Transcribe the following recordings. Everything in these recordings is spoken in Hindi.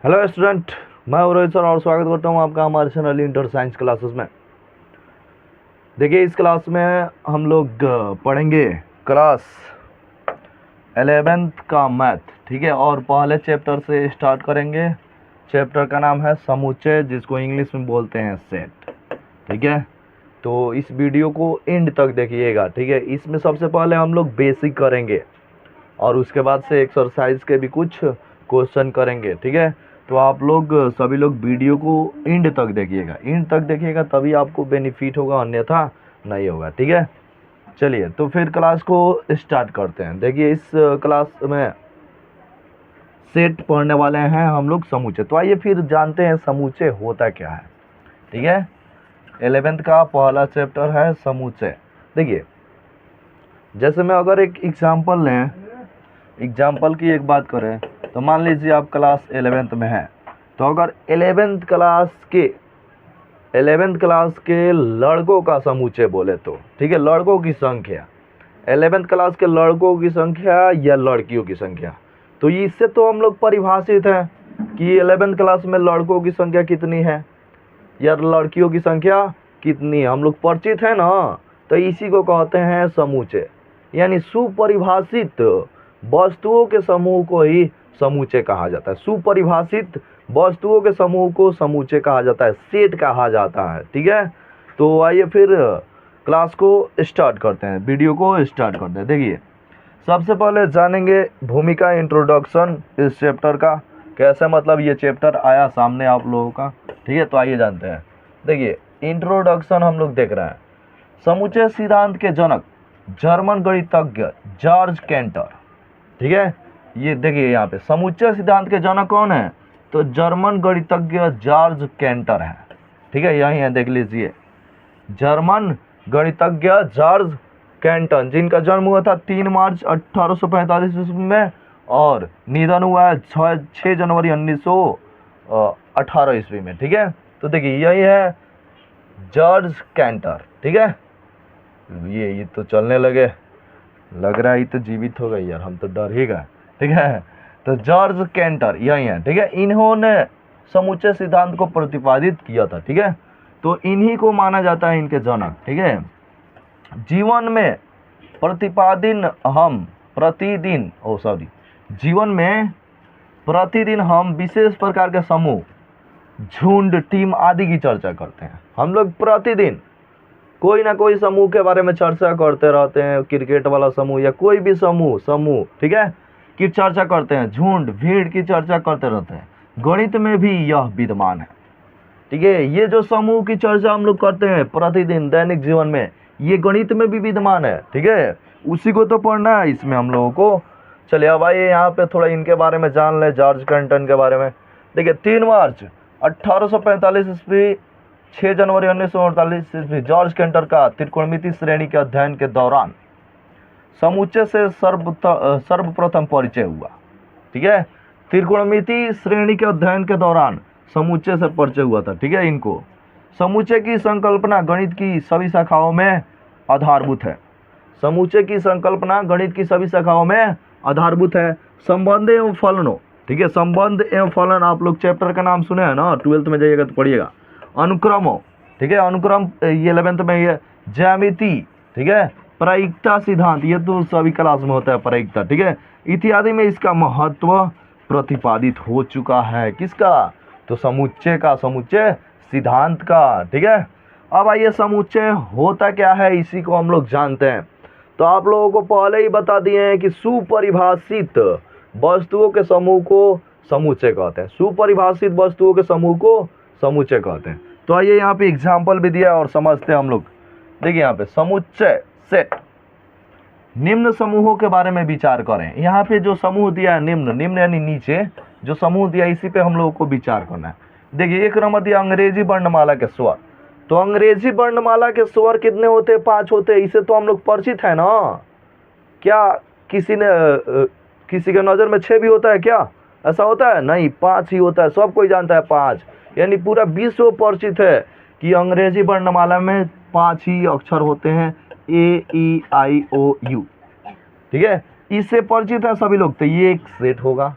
हेलो स्टूडेंट, मैं रोहित सर और स्वागत करता हूं आपका हमारे चैनल इंटर साइंस क्लासेस में। देखिए, इस क्लास में हम लोग पढ़ेंगे क्लास 11th का मैथ, ठीक है। और पहले चैप्टर से स्टार्ट करेंगे। चैप्टर का नाम है समुच्चय, जिसको इंग्लिश में बोलते हैं सेट, ठीक है। तो इस वीडियो को एंड तक देखिएगा, ठीक है। इसमें सबसे पहले हम लोग बेसिक करेंगे और उसके बाद से एक्सरसाइज के भी कुछ क्वेश्चन करेंगे, ठीक है। तो आप लोग सभी लोग वीडियो को एंड तक देखिएगा, तभी आपको बेनिफिट होगा, अन्यथा नहीं होगा, ठीक है। चलिए, तो फिर क्लास को स्टार्ट करते हैं। देखिए, इस क्लास में सेट पढ़ने वाले हैं हम लोग समुच्चय। तो आइए फिर जानते हैं समुच्चय होता क्या है, ठीक है। 11th का पहला चैप्टर है समुच्चय। देखिए, जैसे मैं अगर एक एग्जाम्पल की एक बात करें, तो मान लीजिए आप क्लास 11th में हैं। तो अगर 11th क्लास के लड़कों का समुच्चय बोले तो, ठीक है, लड़कों की संख्या, 11th क्लास के लड़कों की संख्या या लड़कियों की संख्या, तो इससे तो हम लोग परिभाषित हैं कि 11th क्लास में लड़कों की संख्या कितनी है या लड़कियों की संख्या कितनी है, हम लोग परिचित है ना। तो इसी को कहते हैं समुच्चय, यानी सुपरिभाषित वस्तुओं के समूह को ही समुच्चय कहा जाता है। सुपरिभाषित वस्तुओं के समूह को समुच्चय कहा जाता है, सेट कहा जाता है, ठीक है। तो आइए फिर क्लास को स्टार्ट करते हैं, वीडियो को स्टार्ट करते हैं। देखिए, सबसे पहले जानेंगे भूमिका, इंट्रोडक्शन इस चैप्टर का, कैसे मतलब ये चैप्टर आया सामने आप लोगों का, ठीक है। तो आइए जानते हैं। देखिए, इंट्रोडक्शन हम लोग देख रहे हैं। समुच्चय सिद्धांत के जनक जर्मन गणितज्ञ जॉर्ज कैंटर, ठीक है। ये देखिए, यहाँ पे समुच्चय सिद्धांत के जनक कौन है, तो जर्मन गणितज्ञ जॉर्ज कैंटर है, ठीक है। यही है, देख लीजिए, जर्मन गणितज्ञ जॉर्ज कैंटर, जिनका जन्म हुआ था 3 मार्च 1845 ईस्वी में और निधन हुआ है 6 जनवरी 1918 ईस्वी में, ठीक है। तो देखिए, यही है जॉर्ज कैंटर, ठीक है। ये तो चलने लगे, लग रहा है ये तो जीवित हो गई यार, हम तो डर ही गए, ठीक है। तो जॉर्ज कैंटर यही है, ठीक है। इन्होंने समुच्चय सिद्धांत को प्रतिपादित किया था, ठीक है। तो इन्हीं को माना जाता है इनके जनक, ठीक है। जीवन में प्रतिदिन हम विशेष प्रकार के समूह, झुंड, टीम आदि की चर्चा करते हैं। हम लोग प्रतिदिन कोई ना कोई समूह के बारे में चर्चा करते रहते हैं, क्रिकेट वाला समूह या कोई भी समूह, ठीक है, की चर्चा करते हैं, झुंड, भीड़ की चर्चा करते रहते हैं। गणित में भी यह विद्यमान है, ठीक है। ये जो समूह की चर्चा हम लोग करते हैं प्रतिदिन दैनिक जीवन में, ये गणित में भी विद्यमान है, ठीक है। उसी को तो पढ़ना है इसमें हम लोगों को। चलिए, अब आइए यहाँ पे थोड़ा इनके बारे में जान लें, जॉर्ज कैंटर के बारे में। देखिए, 3 मार्च 1845 ईस्वी, 6 जनवरी 1948 ईस्वी, जॉर्ज कैंटर का त्रिकोणमिति श्रेणी के अध्ययन के दौरान समुच्चय से सर्वप्रथम परिचय हुआ, ठीक है। त्रिकोणमिति श्रेणी के अध्ययन के दौरान समुच्चय से परिचय हुआ था, ठीक है। इनको समुच्चय की संकल्पना गणित की सभी शाखाओं में आधारभूत है। समुच्चय की संकल्पना गणित की सभी शाखाओं में आधारभूत है। संबंध एवं फलनों, ठीक है, संबंध एवं फलन, आप लोग चैप्टर का नाम सुने हैं ना, 12th में जाइएगा तो पढ़िएगा। अनुक्रमों, ठीक है, अनुक्रम ये 11th में ये, ज्यामिति, ठीक है, प्रायिकता सिद्धांत, ये तो सभी क्लास में होता है, प्रायिकता, ठीक है, इत्यादि में इसका महत्व प्रतिपादित हो चुका है। किसका, तो समुच्चय सिद्धांत का, ठीक है। अब आइए, समुच्चय होता क्या है, इसी को हम लोग जानते हैं। तो आप लोगों को पहले ही बता दिए हैं कि सुपरिभाषित वस्तुओं के समूह को समुच्चय कहते हैं। सुपरिभाषित वस्तुओं के समूह को समुच्चय कहते हैं। तो आइए, यहाँ पे एग्जाम्पल भी दिया और समझते हैं हम लोग। देखिए, यहाँ पे समुच्चय सेट, निम्न समूहों के बारे में विचार करें। यहाँ पे जो समूह दिया है, निम्न यानी नीचे जो समूह दिया, इसी पे हम लोगों को विचार करना है। देखिए, 1 नंबर दिया अंग्रेजी वर्णमाला के स्वर। तो अंग्रेजी वर्णमाला के स्वर कितने होते हैं, 5 होते हैं। इसे तो हम लोग परिचित है ना। क्या किसी के नज़र में 6 भी होता है क्या, ऐसा होता है? नहीं, 5 ही होता है, सब कोई जानता है 5, यानी पूरा विश्व परिचित है कि अंग्रेजी वर्णमाला में 5 ही अक्षर होते हैं, AEIOU, ठीक है। इससे परिचित है सभी लोग, तो ये एक सेट होगा,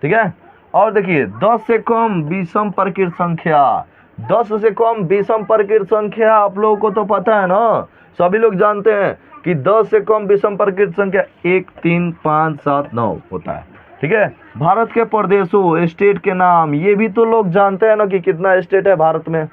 ठीक है। और देखिए 10 से कम विषम प्रकृत संख्या, 10 से कम विषम प्रकृत संख्या आप लोगों को तो पता है ना, सभी लोग जानते हैं कि 10 से कम विषम प्रकृत संख्या 1, 3, 5, 7, 9 होता है। ठीक है, भारत के प्रदेशों, स्टेट के नाम, ये भी तो लोग जानते हैं ना कि कितना स्टेट है भारत में।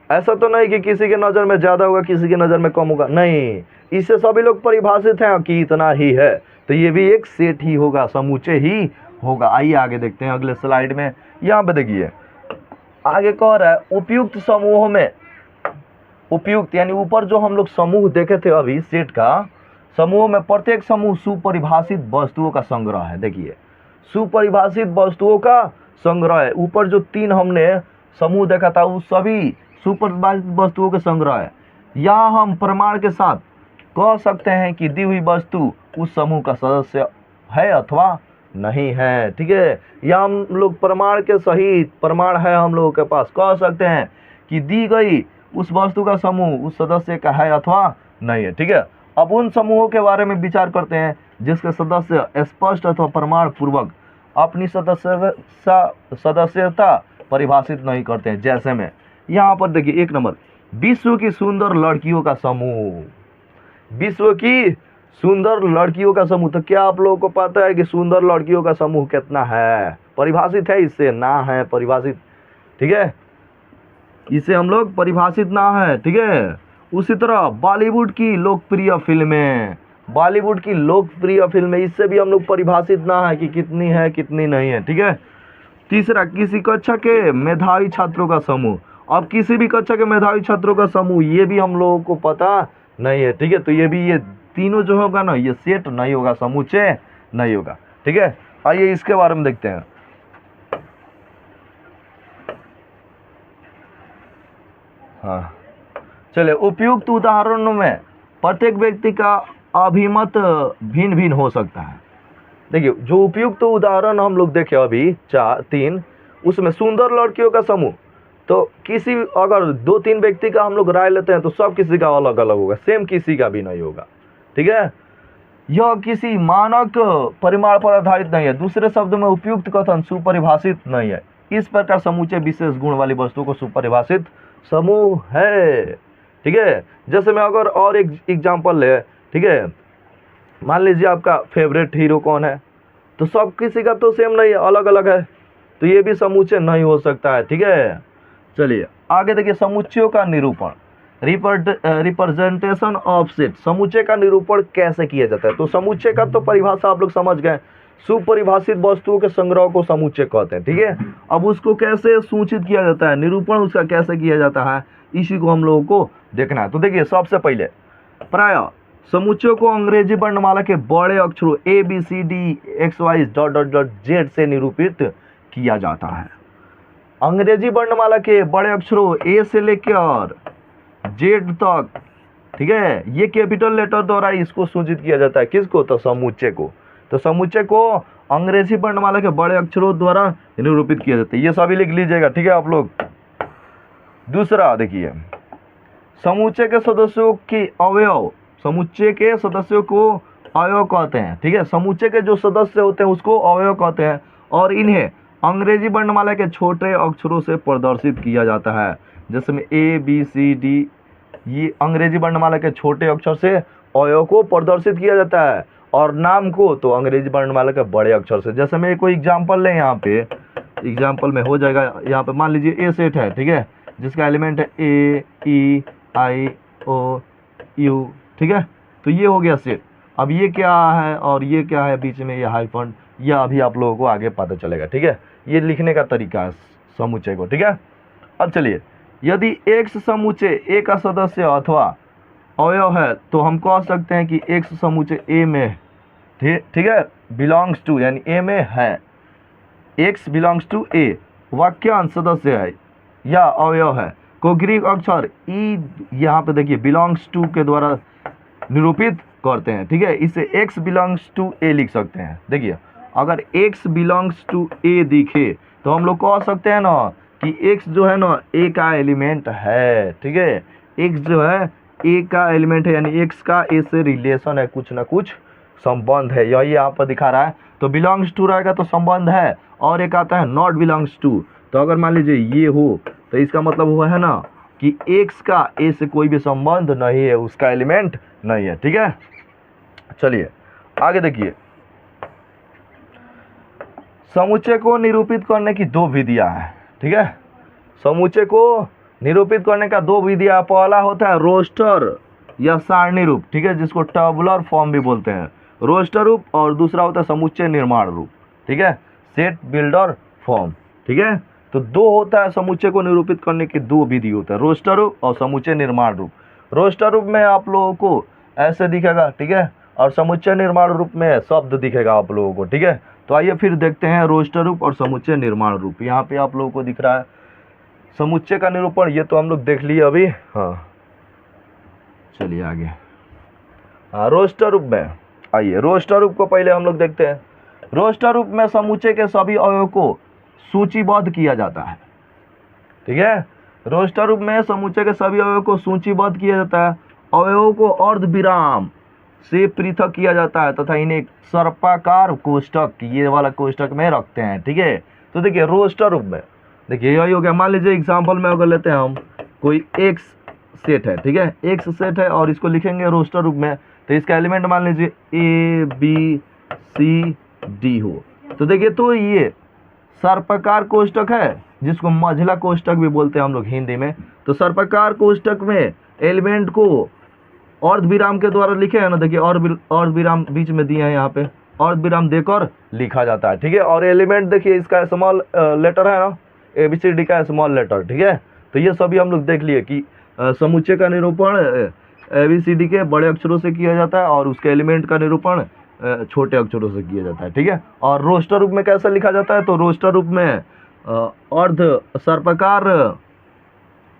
ऐसा तो नहीं कि किसी के नज़र में ज़्यादा होगा, किसी की नज़र में कम होगा, नहीं, इससे सभी लोग परिभाषित हैं कि इतना ही है, तो ये भी एक सेट ही होगा, समूचे ही होगा। आइए आगे देखते हैं अगले स्लाइड में। यहाँ पे देखिए आगे कह रहा है उपयुक्त समूहों में, उपयुक्त यानी ऊपर जो हम लोग समूह देखे थे अभी सेट का, समूहों में प्रत्येक समूह सुपरिभाषित वस्तुओं का संग्रह है। देखिए सुपरिभाषित वस्तुओं का संग्रह है। ऊपर जो 3 हमने समूह देखा था वो सभी सुपरिभाषित वस्तुओं के संग्रह है। यहाँ हम प्रमाण के साथ कह सकते हैं कि दी हुई वस्तु उस समूह का सदस्य है अथवा नहीं है। ठीक है, या हम लोग प्रमाण के सहित, प्रमाण है हम लोगों के पास, कह सकते हैं कि दी गई उस वस्तु का समूह उस सदस्य का है अथवा नहीं है। ठीक है, अब उन समूहों के बारे में विचार करते हैं जिसके सदस्य स्पष्ट अथवा प्रमाण पूर्वक अपनी सदस्यता परिभाषित नहीं करते हैं। जैसे में यहाँ पर देखिए 1 नंबर, विश्व की सुंदर लड़कियों का समूह, विश्व की सुंदर लड़कियों का समूह। तो क्या आप लोगों को पता है कि सुंदर लड़कियों का समूह कितना है? परिभाषित है इससे? ना है परिभाषित। ठीक है, इसे हम लोग परिभाषित ना है। ठीक है, उसी तरह बॉलीवुड की लोकप्रिय फिल्में, बॉलीवुड की लोकप्रिय फिल्में, इससे भी हम लोग परिभाषित ना है कि कितनी है कितनी नहीं है। ठीक है, तीसरा किसी कक्षा के मेधावी छात्रों का समूह। अब किसी भी कक्षा के मेधावी छात्रों का समूह, ये भी हम लोगों को पता नहीं है। ठीक है, तो ये भी, ये तीनों जो होगा ना, ये सेट नहीं होगा, समूचे नहीं होगा। ठीक है, आइए इसके बारे में देखते हैं। हाँ चलिए, उपयुक्त उदाहरणों में प्रत्येक व्यक्ति का अभिमत भिन्न भिन्न हो सकता है। देखिए जो उपयुक्त उदाहरण हम लोग देखे अभी 3, उसमें सुंदर लड़कियों का समूह, तो किसी अगर 2-3 व्यक्ति का हम लोग राय लेते हैं तो सब किसी का अलग अलग होगा, सेम किसी का भी नहीं होगा। ठीक है, यह किसी मानक परिमाण पर आधारित नहीं है। दूसरे शब्दों में उपयुक्त कथन सुपरिभाषित नहीं है। इस प्रकार समूचे विशेष गुण वाली वस्तुओं को सुपरिभाषित समूह है। ठीक है, जैसे मैं अगर और एक एग्जांपल ले, ठीक है, मान लीजिए आपका फेवरेट हीरो कौन है, तो सब किसी का तो सेम नहीं है, अलग अलग है, तो ये भी समूचे नहीं हो सकता है। ठीक है, चलिए आगे देखिए, समुच्चयों का निरूपण, रिप्रेजेंटेशन ऑफ सेट। समुच्चय का निरूपण कैसे किया जाता है? तो समुच्चय का तो परिभाषा आप लोग समझ गए, सुपरिभाषित वस्तुओं के संग्रह को समुच्चय कहते हैं। ठीक है, अब उसको कैसे सूचित किया जाता है, निरूपण उसका कैसे किया जाता है, इसी को हम लोगों को देखना है। तो देखिए सबसे पहले प्राय समुच्चयों को अंग्रेजी वर्णमाला के बड़े अक्षरों ABCD XY ... Z से निरूपित किया जाता है। अंग्रेजी वर्णमाला के बड़े अक्षरों A से लेकर Z तक, ठीक है, ये कैपिटल लेटर द्वारा इसको सूचित किया जाता है। किसको? तो समुच्चय को। तो समुच्चय को अंग्रेजी वर्णमाला के बड़े अक्षरों द्वारा निरूपित किया जाता है। ये सभी लिख लीजिएगा, ठीक है आप लोग। दूसरा देखिए, समुच्चय के सदस्यों की अवयव, समुच्चय के सदस्यों को अवयव कहते हैं। ठीक है, समुच्चय के जो सदस्य होते हैं उसको अवयव कहते हैं, और इन्हें अंग्रेजी वर्णमाला के छोटे अक्षरों से प्रदर्शित किया जाता है। जैसे में ABCD, ये अंग्रेजी वर्णमाला के छोटे अक्षर से अवयव को प्रदर्शित किया जाता है, और नाम को तो अंग्रेजी वर्णमाला के बड़े अक्षर से। जैसे में कोई एग्जाम्पल लें, यहाँ पे एग्जाम्पल में हो जाएगा। यहाँ पे मान लीजिए A सेट है, ठीक है, जिसका एलिमेंट है AEIOU, ठीक है, तो ये हो गया सेट। अब ये क्या है और ये क्या है, बीच में ये हाइफन, यह अभी आप लोगों को आगे पता चलेगा। ठीक है, ये लिखने का तरीका है समुच्चय को। ठीक है, अब चलिए, यदि X समुच्चय A का सदस्य अथवा अवयव है तो हम कह सकते हैं कि X समुच्चय A में, ठीक है, बिलोंग्स टू, यानी A में है, X बिलोंग्स टू A, वाक्यांश सदस्य है या अवयव है, को ग्रीक अक्षर E, यहाँ पे देखिए बिलोंग्स टू के द्वारा निरूपित करते हैं। ठीक है, इसे X बिलोंग्स टू A लिख सकते हैं। देखिए अगर X बिलोंग्स टू A दिखे तो हम लोग कह सकते हैं ना कि X जो है ना A का एलिमेंट है। ठीक है, X जो है A का एलिमेंट है, यानी X का A से रिलेशन है कुछ ना कुछ संबंध है, यही यहाँ पर दिखा रहा है। तो बिलोंग्स टू रहेगा तो संबंध है, और एक आता है नॉट बिलोंग्स टू। तो अगर मान लीजिए ये हो तो इसका मतलब हुआ है ना कि एक्स का ए से कोई भी संबंध नहीं है, उसका एलिमेंट नहीं है। ठीक है, चलिए आगे देखिए। समुच्चय को निरूपित करने की दो विधियां हैं। ठीक है, समुच्चय को निरूपित करने का दो विधियां, पहला होता है रोस्टर या सारणी रूप, ठीक है, जिसको टैबुलर फॉर्म भी बोलते हैं, रोस्टर रूप, और दूसरा होता है समुच्चय निर्माण रूप। ठीक है, सेट बिल्डर फॉर्म। ठीक है, तो दो होता है समुच्चय को निरूपित करने की दो विधि होता है, रोस्टर रूप और समुच्चय निर्माण रूप। रोस्टर रूप में आप लोगों को ऐसे दिखेगा, ठीक है, और समुच्चय निर्माण रूप में शब्द दिखेगा आप लोगों को। ठीक है, तो आइए फिर देखते हैं रोस्टर रूप और समुच्चय निर्माण रूप। यहाँ पे आप लोगों को दिख रहा है समुच्चय का निरूपण, ये तो हम लोग देख लिए अभी। हाँ, चलिए आगे। हाँ, रोस्टर रूप में आइए, रोस्टर रूप को पहले हम लोग देखते हैं। रोस्टर रूप में समुच्चय के सभी अवयवों को सूचीबद्ध किया जाता है। ठीक है, रोस्टर रूप में समुच्चय के सभी अवयवों को सूचीबद्ध किया जाता है, अवयवों को अर्धविराम से पृथक किया जाता है तथा इन्हें सर्पाकार कोष्ठक, ये वाला कोष्ठक में रखते हैं। ठीक है, तो देखिए रोस्टर रूप में देखिए यही हो गया। मान लीजिए एग्जाम्पल में अगर लेते हैं हम, कोई एक्स सेट है, ठीक है, एक्स सेट है और इसको लिखेंगे रोस्टर रूप में, तो इसका एलिमेंट मान लीजिए ए बी सी डी हो। तो देखिए, तो ये सर्पाकार कोष्ठक है, जिसको मझला कोष्ठक भी बोलते हैं हम लोग हिंदी में। तो सर्पाकार कोष्ठक में एलिमेंट को अर्धविराम के द्वारा लिखे है ना, देखिए अर्धविराम बीच में दिए हैं, यहाँ पे अर्धविराम देकर लिखा जाता है। ठीक है, और एलिमेंट देखिए इसका स्मॉल लेटर है ना, ABCD का स्मॉल लेटर। ठीक है, तो ये सभी हम लोग देख लिए कि समुच्चय का निरूपण ABCD के बड़े अक्षरों से किया जाता है और उसके एलिमेंट का निरूपण छोटे अक्षरों से किया जाता है। ठीक है, और रोस्टर रूप में कैसे लिखा जाता है, तो रोस्टर रूप में अर्ध सर्पाकार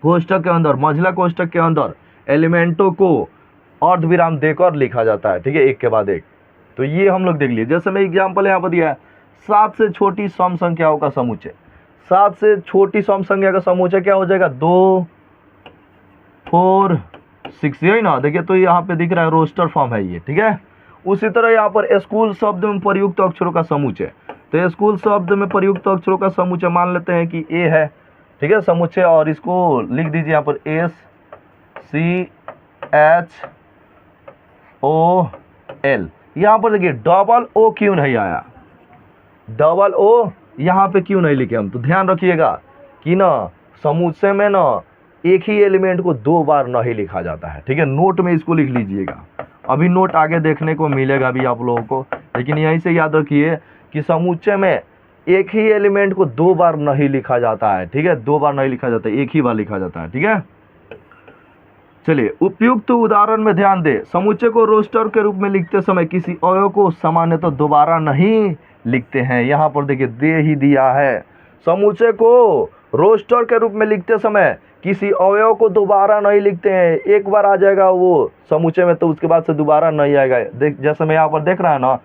कोष्ठक के अंदर, मझला कोष्ठक के अंदर एलिमेंटों को अर्धविराम देकर लिखा जाता है। ठीक है, एक के बाद एक। तो ये हम लोग देख लिए। जैसे मैं एग्जाम्पल यहाँ पर दिया है, 7 से छोटी सम संख्याओं का समुच्चय। 7 से छोटी सम संख्या का समुच्चय क्या हो जाएगा, 2 4 6, यही ना। देखिए, तो यहाँ पे दिख रहा है रोस्टर फॉर्म है ये। ठीक है, उसी तरह यहाँ पर स्कूल शब्द में प्रयुक्त अक्षरों का समुच्चय। तो स्कूल शब्द में प्रयुक्त अक्षरों का समुच्चय मान लेते हैं कि ए है। ठीक है, समुच्चय, और इसको लिख दीजिए यहाँ पर SCHOL। यहाँ पर देखिए डबल ओ क्यों नहीं आया, डबल ओ यहाँ पे क्यों नहीं लिखे हम, तो ध्यान रखिएगा कि ना समुच्चय में ना एक ही एलिमेंट को 2 बार नहीं लिखा जाता है। ठीक है, नोट में इसको लिख लीजिएगा, अभी नोट आगे देखने को मिलेगा भी आप लोगों को, लेकिन यहीं से याद रखिए कि समुच्चय में एक ही एलिमेंट को 2 बार नहीं लिखा जाता है। ठीक है, 2 बार नहीं लिखा जाता है, एक ही बार लिखा जाता है। ठीक है, चलिए उपयुक्त उदाहरण में ध्यान दें। समुच्चय को रोस्टर के रूप में लिखते समय किसी अवयव को सामान्यतः दोबारा नहीं लिखते हैं। यहाँ पर देखिए दे ही दिया है, समुच्चय को रोस्टर के रूप में लिखते समय किसी अवयव को दोबारा नहीं लिखते हैं। एक बार आ जाएगा वो समुच्चय में, तो उसके बाद से दोबारा नहीं आएगा। देख, जैसे मैं यहाँ पर देख रहा है ना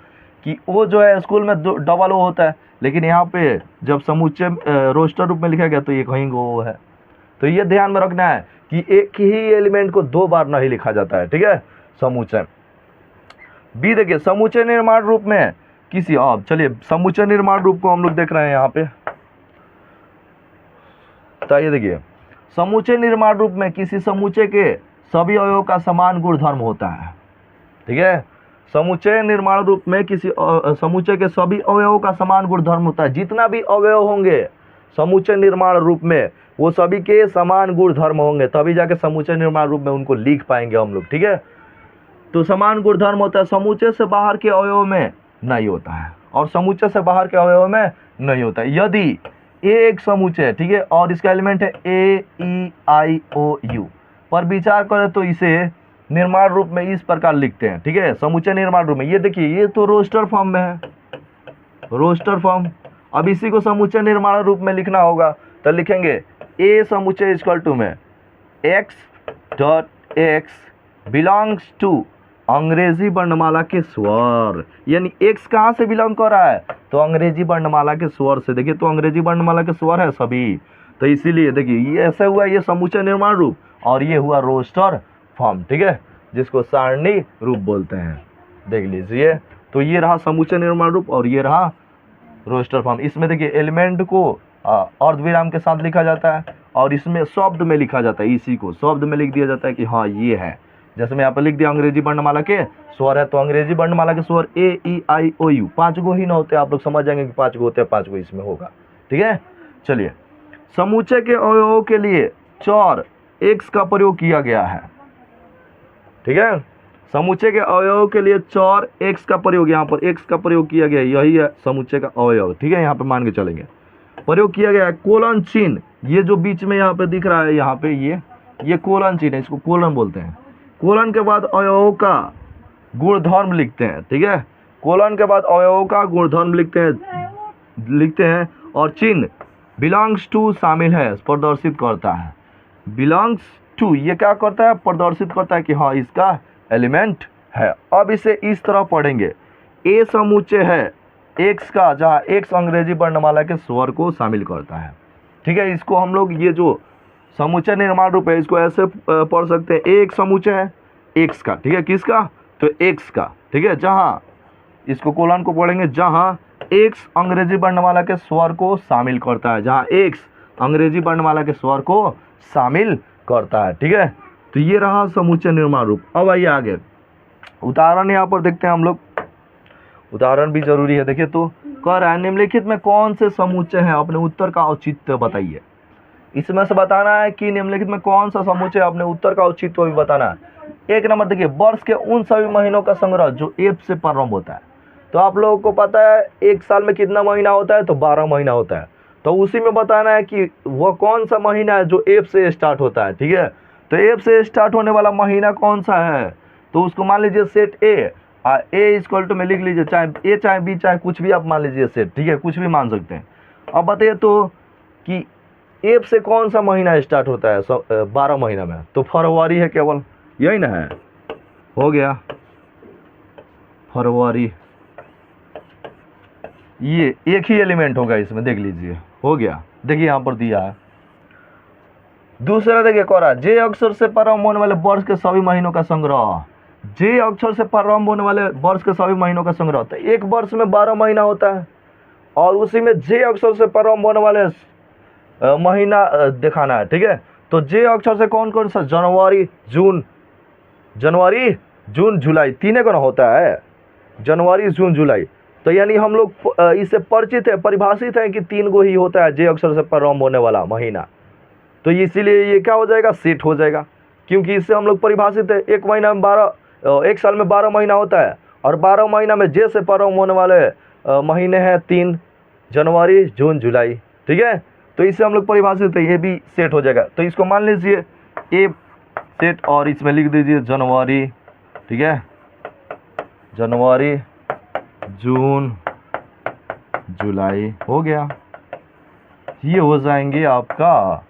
कि वो जो है स्कूल में डबल ओ होता है, लेकिन यहाँ पे जब समुच्चय रोस्टर रूप में लिखा गया तो ये कहीं वो है। तो ये ध्यान में रखना है कि एक ही एलिमेंट को 2 बार नहीं लिखा जाता है। ठीक है, समुच्चय। बी देखिए, समुच्चय निर्माण रूप में किसी, अब चलिए समुच्चय निर्माण रूप को हम लोग देख रहे हैं यहाँ पे। तो ये देखिए, समुच्चय निर्माण रूप में किसी समुच्चय के सभी अवयवों का समान गुणधर्म होता है। ठीक है, समुच्चय निर्माण रूप में किसी समुच्चय के सभी अवयवों का समान गुणधर्म होता है। जितना भी अवयव होंगे समुच्चय निर्माण रूप में, वो सभी के समान गुणधर्म होंगे, तभी जाके समुच्चय निर्माण रूप में उनको लिख पाएंगे हम लोग। ठीक है, तो समान गुणधर्म होता है, समुच्चय से बाहर के अवयव में नहीं होता है और समुच्चय से बाहर के अवयव में नहीं होता है। यदि एक समुच्चय, ठीक है, और इसका एलिमेंट है AEIOU पर विचार करें तो इसे निर्माण रूप में इस प्रकार लिखते हैं। ठीक है, समुच्चय निर्माण रूप में ये देखिए, ये तो रोस्टर फॉर्म में है, रोस्टर फॉर्म। अब इसी को समुच्चय निर्माण रूप में लिखना होगा, तो लिखेंगे ए समुच्चय इक्वल टू में x.x बिलोंग्स टू अंग्रेजी वर्णमाला के स्वर, यानी x कहाँ से बिलोंग कर रहा है, तो अंग्रेजी वर्णमाला के स्वर से। देखिए, तो अंग्रेजी वर्णमाला के स्वर है सभी, तो इसीलिए देखिए ये ऐसे हुआ, ये समुच्चय निर्माण रूप, और ये हुआ रोस्टर फॉर्म। ठीक है, जिसको सारणी रूप बोलते हैं। देख लीजिए। तो ये रहा समुच्चय निर्माण रूप और ये रहा रोस्टर फॉर्म। इसमें देखिए एलिमेंट को अर्धविराम के साथ लिखा जाता है और इसमें शब्द में लिखा जाता है, इसी को शब्द में लिख दिया जाता है कि हाँ ये है। जैसे मैं यहाँ पर लिख दिया अंग्रेजी वर्णमाला के स्वर है, तो अंग्रेजी वर्णमाला के स्वर ए ई आई ओ यू 5 गो ही ना होते, आप लोग समझ जाएंगे कि 5 गो होते हैं, 5 गो इसमें होगा। ठीक है, चलिए समुच्चय के अवयवों के लिए चर x का प्रयोग किया गया है। ठीक है, समुच्चय के अवयवों के लिए चर x का प्रयोग, यहाँ पर x का प्रयोग किया गया है, यही है समुच्चय का अवयव। ठीक है, यहाँ पे मान के चलेंगे प्रयोग किया गया है। कोलन चिन्ह, ये जो बीच में यहाँ पे दिख रहा है, यहाँ पे ये कोलन चिन्ह है, इसको कोलन बोलते हैं। कोलन के बाद अवयवों का गुणधर्म लिखते हैं। ठीक है, कोलन के बाद अवयवों का गुणधर्म लिखते हैं और चिन्ह बिलोंग्स टू शामिल है, प्रदर्शित करता है। बिलोंग्स टू ये क्या करता है, प्रदर्शित करता है कि हाँ इसका एलिमेंट है। अब इसे इस तरह पढ़ेंगे, ए समुच्चय है एक्स का, जहाँ एक्स अंग्रेजी वर्णमाला के स्वर को शामिल करता है। ठीक है, इसको हम लोग ये जो समुच्चय निर्माण रूप है इसको ऐसे पढ़ सकते हैं, एक समुच्चय है एक्स का। ठीक है, किसका, तो एक्स का। ठीक है, जहाँ इसको कोलन को पढ़ेंगे जहाँ एक्स अंग्रेजी वर्णमाला के स्वर को शामिल करता है, जहाँ एक्स अंग्रेजी वर्णमाला के स्वर को शामिल करता है। ठीक है, तो ये रहा समुच्चय निर्माण रूप। अब आइए आगे उदाहरण यहाँ पर देखते हैं हम लोग, उदाहरण भी जरूरी है। देखिए तो कह रहा है निम्नलिखित में कौन से समुच्चय हैं, अपने उत्तर का औचित्य बताइए। इसमें से बताना है कि निम्नलिखित में कौन सा समुच्चय, अपने उत्तर का औचित्य भी बताना है। एक नंबर देखिए, वर्ष के उन सभी महीनों का संग्रह जो एफ से प्रारंभ होता है। तो आप लोगों को पता है एक साल में कितना महीना होता है, तो 12 महीना होता है। तो उसी में बताना है कि वह कौन सा महीना है जो एफ से स्टार्ट होता है। ठीक है, तो एफ से स्टार्ट होने वाला महीना कौन सा है, तो उसको मान लीजिए सेट ए इक्वल टू में लिख लीजिए, चाहे ए चाहे बी चाहे कुछ भी आप मान लीजिए सेट। ठीक है, कुछ भी मान सकते हैं। अब बताइए तो कि एफ से कौन सा महीना स्टार्ट होता है 12 महीना में, तो फरवरी है केवल, यही ना है, हो गया फरवरी। ये एक ही एलिमेंट होगा इसमें, देख लीजिए हो गया। देखिए यहाँ पर दिया है। दूसरा देखिए कोरा, जे अक्षर से प्रारंभ होने वाले वर्ष के सभी महीनों का संग्रह, जे अक्षर से प्रारंभ होने वाले वर्ष के सभी महीनों का संग्रह। तो एक वर्ष में 12 महीना होता है और उसी में जे अक्षर से प्रारंभ होने वाले महीना दिखाना है। ठीक है, तो जे अक्षर से कौन कौन सा, जनवरी जून जुलाई, तीन का ना होता है, जनवरी जून जुलाई। तो यानी हम लोग इससे परिचित है, परिभाषित है कि 3 गो ही होता है जे अक्षर से प्रारंभ होने वाला महीना। तो इसीलिए ये क्या हो जाएगा, सेट हो जाएगा, क्योंकि इससे हम लोग परिभाषित है। एक महीना में 12, एक साल में 12 महीना होता है और 12 महीना में जे से प्रारंभ होने वाले महीने हैं 3, जनवरी जून जुलाई। ठीक है, तो इससे हम लोग परिभाषित है, ये भी सेट हो जाएगा। तो इसको मान लीजिए ए सेट और इसमें लिख दीजिए जनवरी। ठीक है, जनवरी जून जुलाई हो गया, ये हो जाएंगे आपका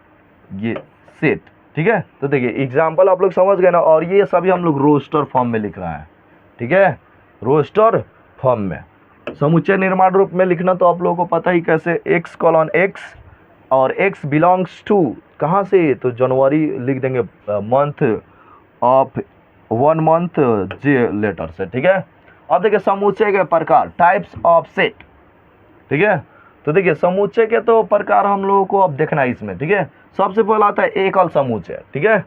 ये सेट। ठीक है, तो देखिए एग्जाम्पल आप लोग समझ गए ना, और ये सभी हम लोग रोस्टर फॉर्म में लिख रहा है। ठीक है, रोस्टर फॉर्म में समुच्चय निर्माण रूप में लिखना तो आप लोगों को पता ही कैसे, x कॉलन x और x बिलोंग्स टू कहाँ से, तो जनवरी लिख देंगे, month of 1 month J letter से। ठीक है, अब देखिए समुच्चय के प्रकार, टाइप्स ऑफ सेट। ठीक है, तो देखिए समुच्चय के तो प्रकार हम लोगों को अब देखना है इसमें। ठीक है, सबसे पहला आता है एकल समुच्चय। ठीक है,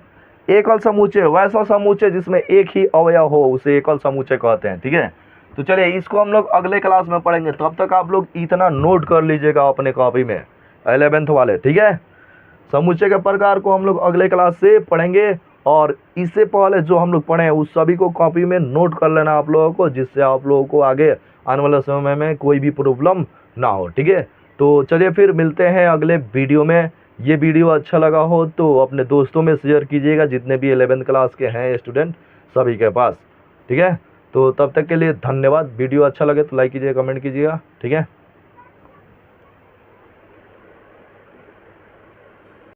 एकल समुच्चय वैसा समुच्चय जिसमें एक ही अवयव हो, उसे एकल समुच्चय कहते हैं। ठीक है, तो चलिए इसको हम लोग अगले क्लास में पढ़ेंगे, तब तक आप लोग इतना नोट कर लीजिएगा अपने कॉपी में, 11th वाले। ठीक है, समुच्चय के प्रकार को हम लोग अगले क्लास से पढ़ेंगे और इससे पहले जो हम लोग पढ़े हैं उस सभी को कॉपी में नोट कर लेना आप लोगों को, जिससे आप लोगों को आगे आने वाले समय में कोई भी प्रॉब्लम ना हो। ठीक है, तो चलिए फिर मिलते हैं अगले वीडियो में। ये वीडियो अच्छा लगा हो तो अपने दोस्तों में शेयर कीजिएगा, जितने भी 11th क्लास के हैं स्टूडेंट सभी के पास। ठीक है, तो तब तक के लिए धन्यवाद। वीडियो अच्छा लगे तो लाइक कीजिएगा, कमेंट कीजिएगा। ठीक है।